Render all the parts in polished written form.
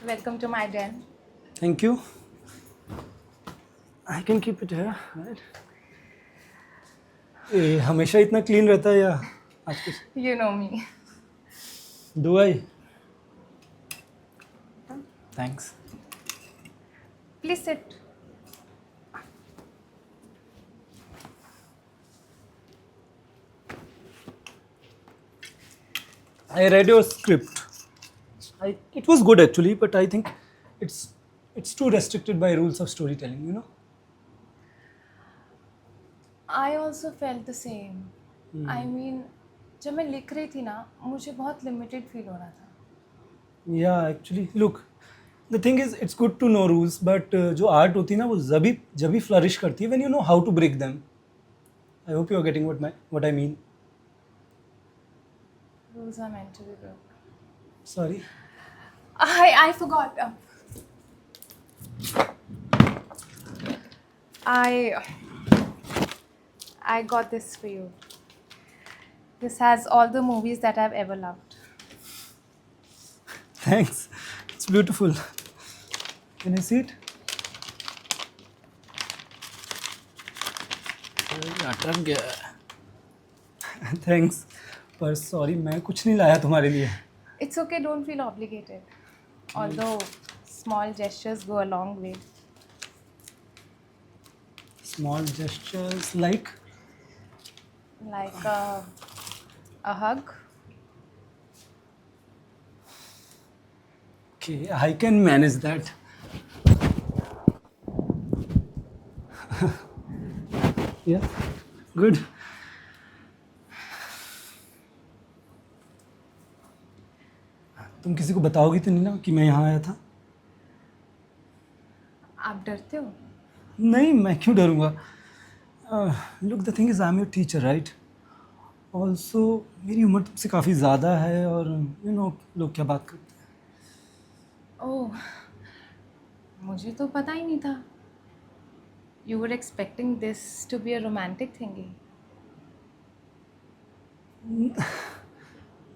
Welcome to my den. Thank you. I can keep it here, right? ये हमेशा इतना clean रहता है या आज कुछ? You know me. Do I? Thanks. Please sit. I read your script. It was good actually, but I think it's too restricted by rules of storytelling, you know? I also felt the same. I mean, जब मैं लिख रही थी ना मुझे बहुत limited feel हो रहा था. Yeah, actually, look, the thing is, it's good to know rules, but जो art होती है ना वो जब भी flourish करती है when you know how to break them. I hope you are getting what I mean. Rules are meant to be broken. Sorry. I forgot. I got this for you. This has all the movies that I've ever loved. Thanks. It's beautiful. Can I see it? अटक गया. Thanks. पर sorry मैं कुछ नहीं लाया तुम्हारे लिए. It's okay, don't feel obligated. Although small gestures go a long way. Small gestures like Like a hug. okay, I can manage that. Yeah, good. तुम किसी को बताओगी तो नहीं ना कि मैं यहाँ आया था? आप डरते हो? नहीं, मैं क्यों डरूंगा? Look, the thing is I am your teacher, right? Also मेरी उम्र तुमसे काफ़ी ज़्यादा है और यू नो लोग क्या बात करते हैं. ओह, मुझे तो पता ही नहीं था. You were expecting this to be a romantic thingy.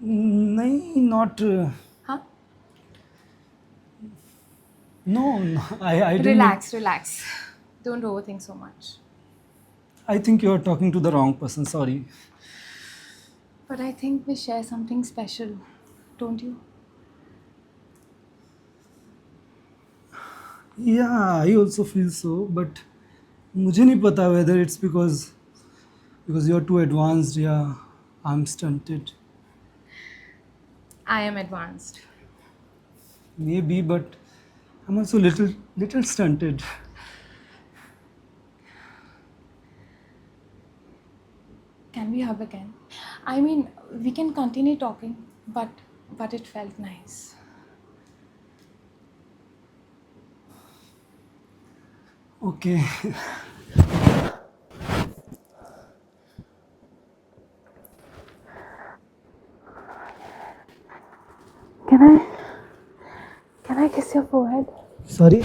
नहीं, not. Huh? No, I didn't. Relax. Don't overthink so much. I think you are talking to the wrong person. Sorry. But I think we share something special, don't you? Yeah, I also feel so, but मुझे नहीं पता whether it's because you're too advanced या I'm stunted. I am advanced. Maybe, but I'm also little stunted. Can we hug again? I mean, we can continue talking, but it felt nice. Okay. Can I kiss your forehead? Sorry.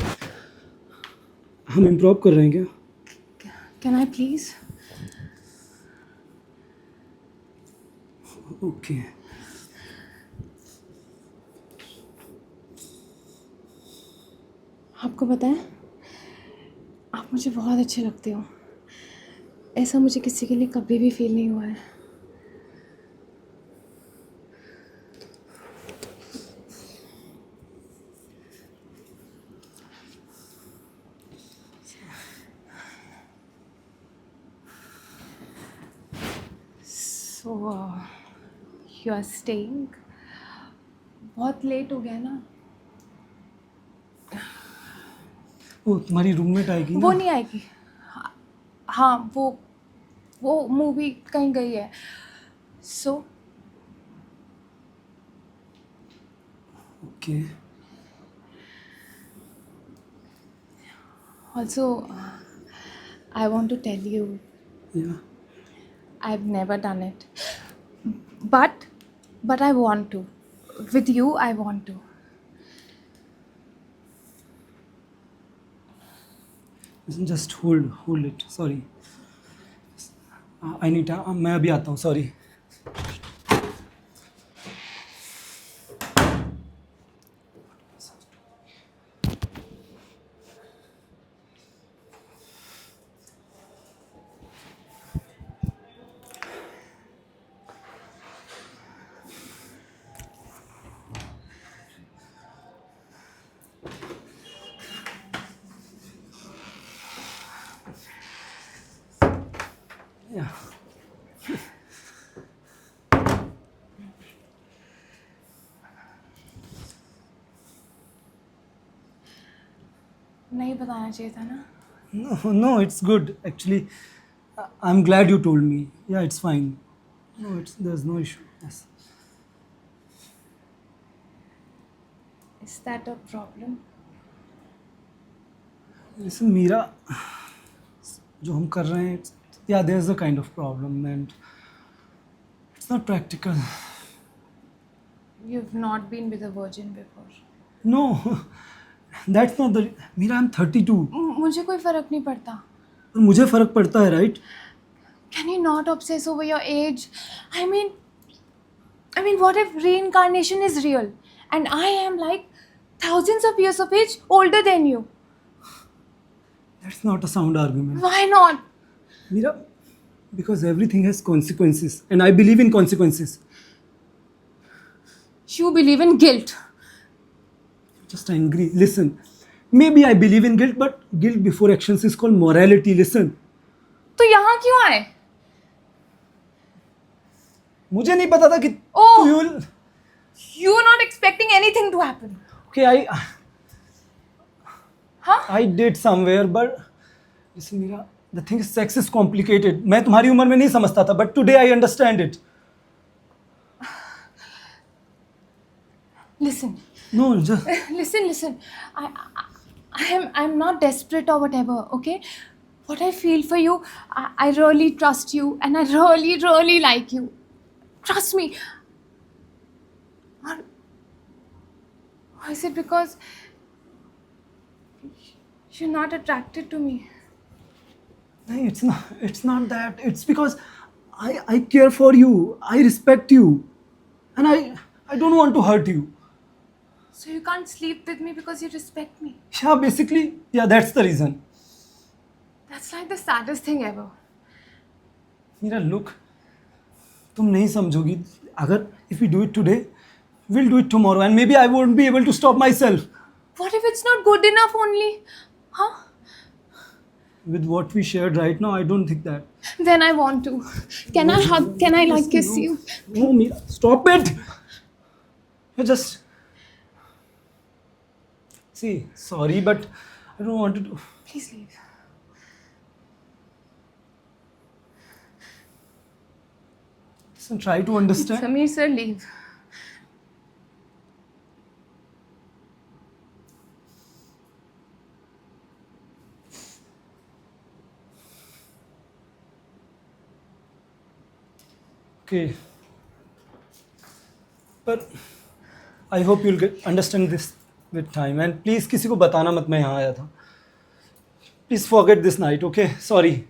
हम improv कर रहे हैं क्या? Can I please? Okay. आपको पता है आप मुझे बहुत अच्छे लगते हो. ऐसा मुझे किसी के लिए कभी भी फील नहीं हुआ है. So you are staying? बहुत लेट हो गया ना. वो तुम्हारी रूममेट आएगी ना? वो नहीं आएगी. हाँ, वो मूवी कहीं गई है. So Okay. also I want to tell you Yeah. I've never done it, but I want to. With you, I want to. Listen, just hold it. Sorry. I need time. मैं अभी आता हूँ. Sorry. Yeah. नहीं बताना चाहिए था ना. No, no, it's good. Actually, I'm glad you told me. Yeah, it's fine. No, there's no issue. Yes. Is that a problem? Listen, Meera, जो हम कर रहे हैं, yeah, there's a kind of problem and it's not practical. You've not been with a virgin before. No, that's not the. Meera, I'm 32. मुझे कोई फर्क नहीं पड़ता. और मुझे फर्क पड़ता है, right? Can you not obsess over your age? I mean, what if reincarnation is real and I am like thousands of years of age older than you? That's not a sound argument. Why not? Meera, because everything has consequences and I believe in consequences. You believe in guilt. Just angry. Listen, maybe I believe in guilt, but guilt before actions is called morality. Listen. तो यहाँ क्यों आए? मुझे नहीं पता था कि Oh. तू you'll. You were not expecting anything to happen. Okay, Huh? I did somewhere, but listen, Meera, the thing is, sex is complicated. मैं तुम्हारी उम्र में नहीं समझता था, but today I understand it. Listen. No, just Listen. I'm not desperate or whatever, okay? What I feel for you, I really trust you and I really, really like you. Trust me. Or is it because you're not attracted to me? no, it's not that. It's because I care for you. I respect you, and I don't want to hurt you. So you can't sleep with me because you respect me. Yeah, basically, yeah, that's the reason. That's like the saddest thing ever. Meera, look, तुम नहीं समझोगी. अगर if we do it today, we'll do it tomorrow, and maybe I won't be able to stop myself. What if it's not good enough only? Huh? With what we shared right now, I don't think that. Then I want to. Can I hug? Can I like kiss you? No, Meera, stop it. You just see. Sorry, but I don't want to do. Please leave. Listen, try to understand. Sameer sir, leave. Okay. But I hope you'll understand this with time. And please, किसी को बताना मत मैं यहाँ आया था. Please forget this night, okay? Sorry.